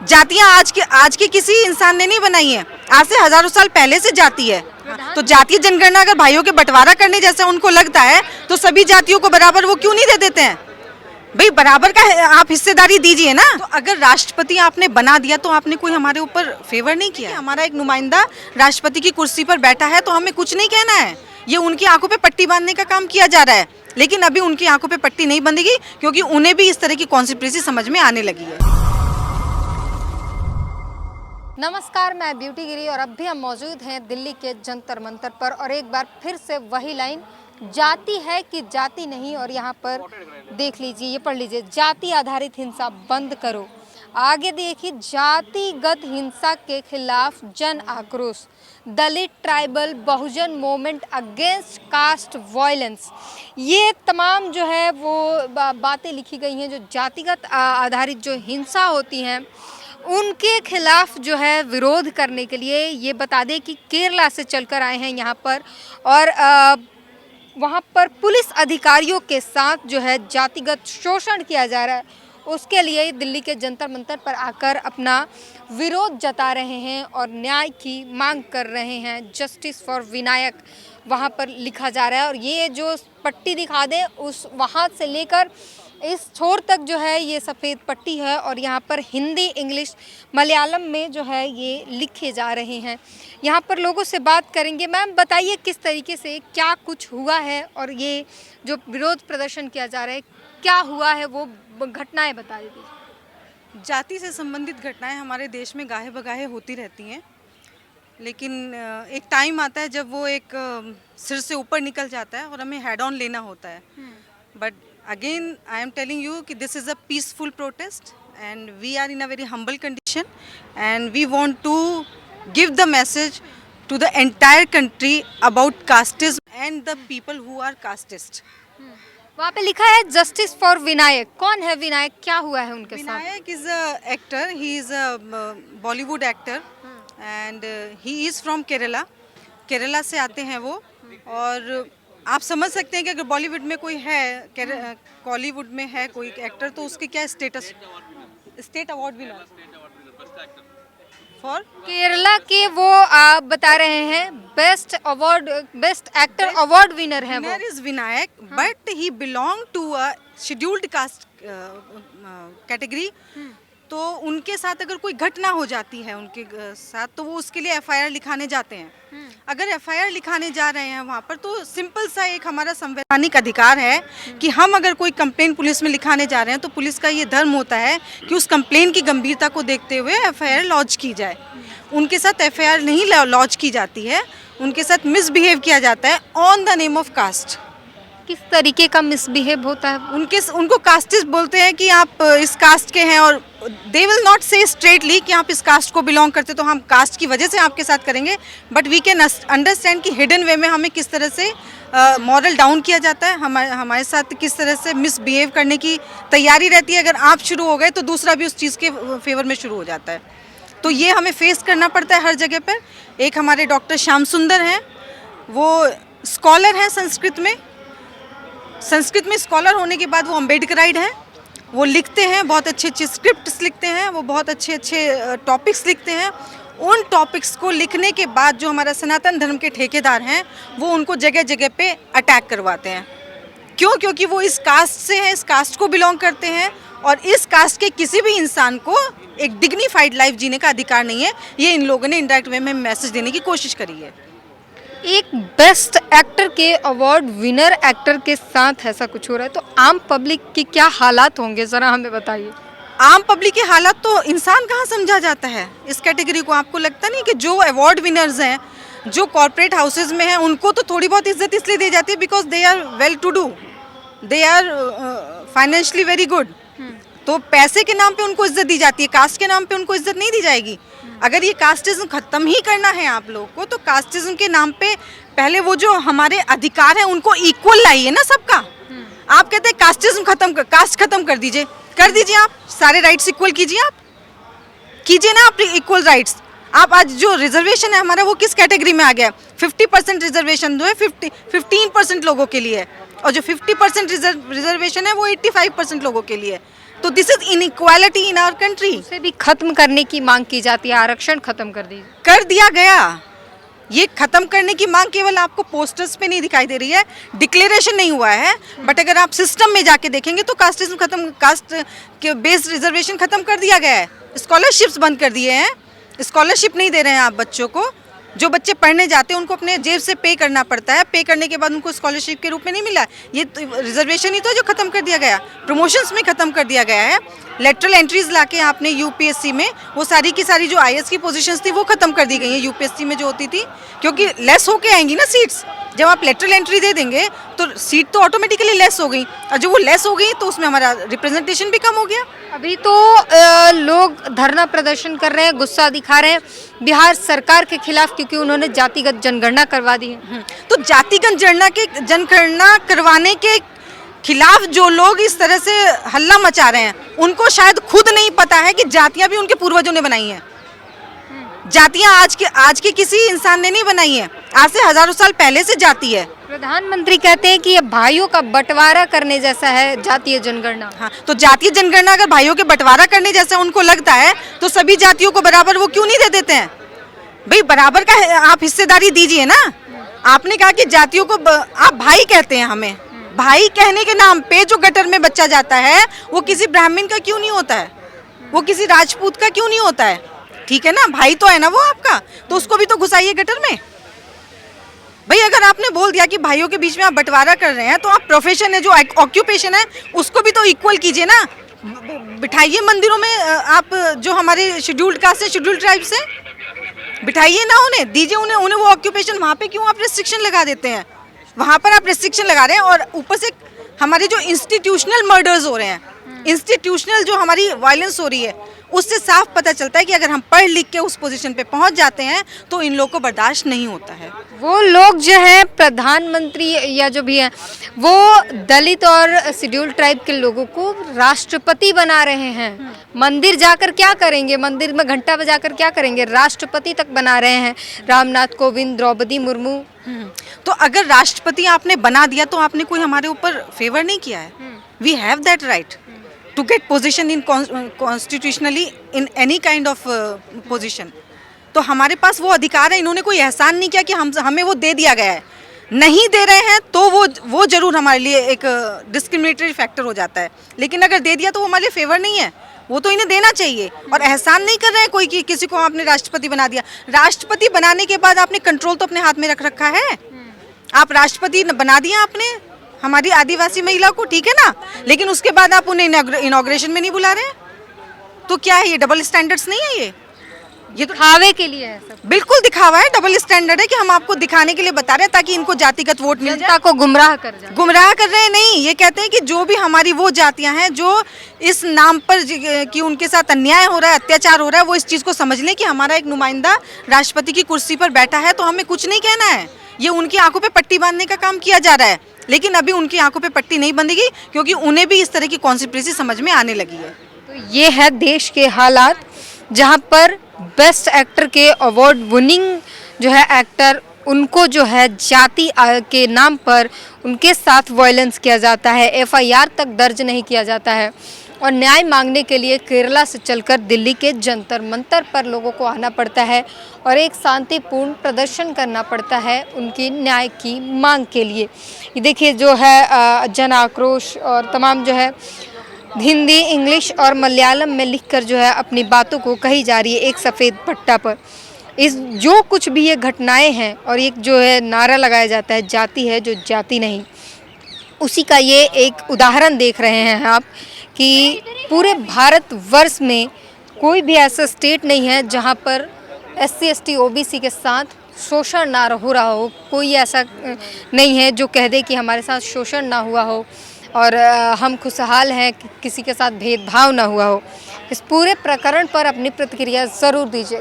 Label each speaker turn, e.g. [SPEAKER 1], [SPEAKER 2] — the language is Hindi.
[SPEAKER 1] जातियां आज के किसी इंसान ने नहीं बनाई है, आज से हजारों साल पहले से जाति है। तो जातीय जनगणना अगर भाइयों के बंटवारा करने जैसा उनको लगता है तो सभी जातियों को बराबर वो क्यों नहीं दे देते हैं? भाई बराबर का आप हिस्सेदारी दीजिए ना। तो अगर राष्ट्रपति आपने बना दिया तो आपने कोई हमारे ऊपर फेवर नहीं किया। हमारा एक नुमाइंदा राष्ट्रपति की कुर्सी पर बैठा है तो हमें कुछ नहीं कहना है। ये उनकी आंखों पे पट्टी बांधने का काम किया जा रहा है, लेकिन अभी उनकी आंखों पे पट्टी नहीं बंधेगी क्योंकि उन्हें भी इस तरह की कॉन्स्पिरेसी समझ में आने लगी है।
[SPEAKER 2] नमस्कार, मैं ब्यूटी गिरी और अब भी हम मौजूद हैं दिल्ली के जंतर मंतर पर और एक बार फिर से वही लाइन, जाति है कि जाति नहीं। और यहाँ पर देख लीजिए, ये पढ़ लीजिए, जाति आधारित हिंसा बंद करो। आगे देखिए, जातिगत हिंसा के खिलाफ जन आक्रोश, दलित ट्राइबल बहुजन मूवमेंट अगेंस्ट कास्ट वायलेंस। ये तमाम जो है वो बातें लिखी गई हैं जो जातिगत आधारित जो हिंसा होती हैं उनके खिलाफ जो है विरोध करने के लिए। ये बता दें कि केरला से चलकर आए हैं यहाँ पर और वहाँ पर पुलिस अधिकारियों के साथ जो है जातिगत शोषण किया जा रहा है, उसके लिए दिल्ली के जंतर मंतर पर आकर अपना विरोध जता रहे हैं और न्याय की मांग कर रहे हैं। जस्टिस फॉर विनायक वहाँ पर लिखा जा रहा है और ये जो पट्टी दिखा दे उस वहाँ से लेकर इस छोर तक जो है ये सफ़ेद पट्टी है और यहाँ पर हिंदी, इंग्लिश, मलयालम में जो है ये लिखे जा रहे हैं। यहाँ पर लोगों से बात करेंगे। मैम बताइए किस तरीके से क्या कुछ हुआ है और ये जो विरोध प्रदर्शन किया जा रहा है क्या हुआ है, वो घटनाएं बता दीजिए।
[SPEAKER 1] जाति से संबंधित घटनाएं हमारे देश में गाहे बगाहे होती रहती हैं, लेकिन एक टाइम आता है जब वो एक सिर से ऊपर निकल जाता है और हमें हेड ऑन लेना होता है। But again I am telling you कि this is a peaceful protest and we are in a very humble condition and we want to give the message to the entire country about casteism and the people who are casteist।
[SPEAKER 2] वहाँ पे लिखा है जस्टिस फॉर विनायक। कौन है विनायक, क्या हुआ है उनके साथ?
[SPEAKER 1] Vinayak is a actor, he is a Bollywood actor and he is from Kerala। Kerala से आते हैं वो और आप समझ सकते हैं कि अगर बॉलीवुड में कोई है, कॉलीवुड में है कोई एक्टर तो उसके क्या स्टेटस, स्टेट अवार्ड भी फॉर
[SPEAKER 2] केरला के वो बता रहे हैं best award, best actor award winner है वो।
[SPEAKER 1] Is Vinayak but he belong to a scheduled caste category. तो उनके साथ अगर कोई घटना हो जाती है उनके साथ तो वो उसके लिए एफआईआर लिखाने जाते हैं। अगर एफआईआर लिखाने जा रहे हैं वहाँ पर तो सिंपल सा एक हमारा संवैधानिक अधिकार है कि हम अगर कोई कंप्लेन पुलिस में लिखाने जा रहे हैं तो पुलिस का ये धर्म होता है कि उस कंप्लेन की गंभीरता को देखते हुए एफआईआर लॉन्च की जाए। उनके साथ एफआईआर नहीं लॉन्च की जाती है, उनके साथ मिसबिहेव किया जाता है on the name of caste.
[SPEAKER 2] किस तरीके का मिसबिहेव होता है?
[SPEAKER 1] उनको कास्टिस्ट बोलते हैं कि आप इस कास्ट के हैं और दे विल नॉट से स्ट्रेटली कि आप इस कास्ट को बिलोंग करते तो हम कास्ट की वजह से आपके साथ करेंगे, बट वी कैन अंडरस्टैंड कि हिडन वे में हमें किस तरह से मॉरल डाउन किया जाता है, हमारे साथ किस तरह से मिसबिहेव करने की तैयारी रहती है। अगर आप शुरू हो गए तो दूसरा भी उस चीज़ के फेवर में शुरू हो जाता है। तो ये हमें फेस करना पड़ता है हर जगह पर। एक हमारे डॉक्टर श्याम सुंदर हैं, वो स्कॉलर हैं संस्कृत में स्कॉलर होने के बाद वो अम्बेडकराइड हैं। वो लिखते हैं, बहुत अच्छे अच्छे स्क्रिप्ट्स लिखते हैं, वो बहुत अच्छे अच्छे टॉपिक्स लिखते हैं। उन टॉपिक्स को लिखने के बाद जो हमारा सनातन धर्म के ठेकेदार हैं वो उनको जगह जगह पे अटैक करवाते हैं। क्यों? क्योंकि वो इस कास्ट से हैं, इस कास्ट को बिलोंग करते हैं और इस कास्ट के किसी भी इंसान को एक डिग्निफाइड लाइफ जीने का अधिकार नहीं है। ये इन लोगों ने इनडायरेक्ट वे में मैसेज देने की कोशिश करी है।
[SPEAKER 2] एक बेस्ट एक्टर के अवार्ड विनर एक्टर के साथ ऐसा कुछ हो रहा है तो आम पब्लिक की क्या हालात होंगे, ज़रा हमें बताइए।
[SPEAKER 1] आम पब्लिक के हालात तो इंसान कहाँ समझा जाता है इस कैटेगरी को। आपको लगता नहीं कि जो अवार्ड विनर्स हैं, जो कॉर्पोरेट हाउसेज में हैं, उनको तो थोड़ी बहुत इज्जत इसलिए दी जाती है because they are well to do, they are financially very good. तो पैसे के नाम पे उनको इज्जत दी जाती है, कास्ट के नाम पे उनको इज्जत नहीं दी जाएगी। अगर ये कास्टिज्म ख़त्म ही करना है आप लोगों को तो कास्टिज्म के नाम पे पहले वो जो हमारे अधिकार हैं उनको इक्वल लाइए ना सबका। आप कहते हैं कास्टिज्म कास्ट खत्म कर दीजिए आप, सारे राइट्स इक्वल कीजिए, आप कीजिए ना आप इक्वल राइट्स। आप आज जो रिजर्वेशन है हमारा वो किस कैटेगरी में आ गया? 50% रिजर्वेशन जो है 15% लोगों के लिए है और जो 50% रिजर्वेशन है वो 85% लोगों के लिए है। तो this is inequality in our country.
[SPEAKER 2] उसे भी खत्म करने की मांग की जाती है, आरक्षण खत्म कर दीजिए।
[SPEAKER 1] कर दिया गया। ये खत्म करने की मांग केवल आपको पोस्टर्स पे नहीं दिखाई दे रही है, डिक्लेरेशन नहीं हुआ है, बट अगर आप सिस्टम में जाके देखेंगे तो कास्टिज्म खत्म, कास्ट के बेस्ड रिजर्वेशन खत्म कर दिया गया है, स्कॉलरशिप्स बंद कर दिए हैं, स्कॉलरशिप नहीं दे रहे हैं आप बच्चों को। जो बच्चे पढ़ने जाते हैं उनको अपने जेब से पे करना पड़ता है, पे करने के बाद उनको स्कॉलरशिप के रूप में नहीं मिला। ये तो रिजर्वेशन ही तो जो खत्म कर दिया गया, प्रमोशंस में खत्म कर दिया गया है। लेटरल एंट्रीज लाके आपने यूपीएससी में वो सारी की सारी जो आईएएस की पोजीशंस थी वो खत्म कर दी गई है यूपीएससी में जो होती थी, क्योंकि लेस होके आएंगी ना सीट्स। जब आप लेटरल एंट्री दे देंगे तो सीट तो ऑटोमेटिकली लेस हो गई, और जब वो लेस हो गई तो उसमें हमारा रिप्रेजेंटेशन भी कम हो गया।
[SPEAKER 2] अभी तो लोग धरना प्रदर्शन कर रहे हैं, गुस्सा दिखा रहे हैं बिहार सरकार के खिलाफ, क्योंकि उन्होंने जातिगत जनगणना करवा दी है।
[SPEAKER 1] तो जातिगत जनगणना करवाने के खिलाफ जो लोग इस तरह से हल्ला मचा रहे हैं, उनको शायद खुद नहीं पता है कि जातियां भी उनके पूर्वजों ने बनाई हैं। जातियां आज के किसी इंसान ने नहीं बनाई है, आज से हजारों साल पहले से जाति है।
[SPEAKER 2] प्रधानमंत्री कहते हैं कि ये भाइयों का बंटवारा करने जैसा है जातीय जनगणना।
[SPEAKER 1] हाँ, तो जातीय जनगणना अगर भाइयों के बंटवारा करने जैसा उनको लगता है तो सभी जातियों को बराबर वो क्यों नहीं दे देते हैं? भाई बराबर का आप हिस्सेदारी दीजिए ना। आपने कहा कि जातियों को आप भाई कहते हैं, हमें भाई कहने के नाम पे जो गटर में बच्चा जाता है वो किसी ब्राह्मण का क्यों नहीं होता है, वो किसी राजपूत का क्यों नहीं होता है? ठीक है ना, भाई तो है ना वो आपका, तो उसको भी तो घुसाइए गटर में। भाई अगर आपने बोल दिया कि भाइयों के बीच में आप बंटवारा कर रहे हैं तो आप प्रोफेशन है, जो ऑक्यूपेशन है, उसको भी तो इक्वल कीजिए ना। बिठाइए मंदिरों में आप जो हमारे शेड्यूल्ड कास्ट है, शेड्यूल्ड ट्राइब्स है, बिठाइए ना, उन्हें दीजिए, उन्हें वो ऑक्यूपेशन। वहाँ पे क्यों आप रेस्ट्रिक्शन लगा देते हैं? वहाँ पर आप रेस्ट्रिक्शन लगा रहे हैं, और ऊपर से हमारे जो इंस्टीट्यूशनल मर्डर्स हो रहे हैं, इंस्टीट्यूशनल जो हमारी वायलेंस हो रही है, उससे साफ पता चलता है कि अगर हम पढ़ लिख के उस पोजीशन पे पहुंच जाते हैं तो इन लोगों को बर्दाश्त नहीं होता है।
[SPEAKER 2] वो लोग जो है प्रधानमंत्री या जो भी है वो दलित और शेड्यूल ट्राइब के लोगों को राष्ट्रपति बना रहे हैं। मंदिर जाकर क्या करेंगे, मंदिर में घंटा बजाकर क्या करेंगे, राष्ट्रपति तक बना रहे हैं। रामनाथ कोविंद, द्रौपदी मुर्मू।
[SPEAKER 1] तो अगर राष्ट्रपति आपने बना दिया तो आपने कोई हमारे ऊपर फेवर नहीं किया है। We have that right to get position in constitutionally in any kind of position। तो हमारे पास वो अधिकार है। इन्होंने कोई एहसान नहीं किया कि हमें वो दे दिया गया है। नहीं दे रहे हैं तो वो जरूर हमारे लिए एक डिस्क्रिमिनेटरी फैक्टर हो जाता है, लेकिन अगर दे दिया तो वो हमारे लिए फेवर नहीं है, वो तो इन्हें देना चाहिए। और एहसान नहीं कर रहे हैं कोई कि किसी को आपने राष्ट्रपति बना दिया। राष्ट्रपति बनाने के बाद आपने कंट्रोल तो अपने हाथ में रख रखा है। आप राष्ट्रपति बना दिया आपने हमारी आदिवासी महिला को, ठीक है ना, लेकिन उसके बाद आप उन्हें इनॉग्रेशन में नहीं बुला रहे। तो क्या है ये? डबल स्टैंडर्ड्स नहीं है ये तो
[SPEAKER 2] दिखावे के लिए है सब।
[SPEAKER 1] बिल्कुल दिखावा है, डबल स्टैंडर्ड है कि हम आपको दिखाने के लिए बता रहे हैं ताकि इनको जातिगत वोट मिल जाए।
[SPEAKER 2] जनता को गुमराह कर जाए।
[SPEAKER 1] गुमराह कर रहे हैं नहीं, ये कहते हैं कि जो भी हमारी वो जातियां हैं जो इस नाम पर कि उनके साथ अन्याय हो रहा है, अत्याचार हो रहा है, वो इस चीज़ को समझ लें कि हमारा एक नुमाइंदा राष्ट्रपति की कुर्सी पर बैठा है तो हमें कुछ नहीं कहना है। ये उनकी आंखों पे पट्टी बांधने का काम किया जा रहा है, लेकिन अभी उनकी आंखों पे पट्टी नहीं बंधेगी क्योंकि उन्हें भी इस तरह की कॉन्स्पिरेसी समझ में आने लगी है।
[SPEAKER 2] तो ये है देश के हालात, जहां पर बेस्ट एक्टर के अवार्ड विनिंग जो है एक्टर, उनको जो है जाति के नाम पर उनके साथ वायलेंस किया जाता है, एफआईआर तक दर्ज नहीं किया जाता है, और न्याय मांगने के लिए केरला से चलकर दिल्ली के जंतर मंतर पर लोगों को आना पड़ता है और एक शांतिपूर्ण प्रदर्शन करना पड़ता है उनकी न्याय की मांग के लिए। ये देखिए जो है जन आक्रोश, और तमाम जो है हिंदी, इंग्लिश और मलयालम में लिखकर जो है अपनी बातों को कही जा रही है एक सफ़ेद पट्टा पर। इस जो कुछ भी ये घटनाएं हैं और एक जो है नारा लगाया जाता है जाति है जो जाति नहीं, उसी का ये एक उदाहरण देख रहे हैं आप कि पूरे भारतवर्ष में कोई भी ऐसा स्टेट नहीं है जहां पर SC ST OBC के साथ शोषण ना हो रहा हो। कोई ऐसा नहीं है जो कह दे कि हमारे साथ शोषण ना हुआ हो और हम खुशहाल हैं, किसी के साथ भेदभाव ना हुआ हो। इस पूरे प्रकरण पर अपनी प्रतिक्रिया ज़रूर दीजिए।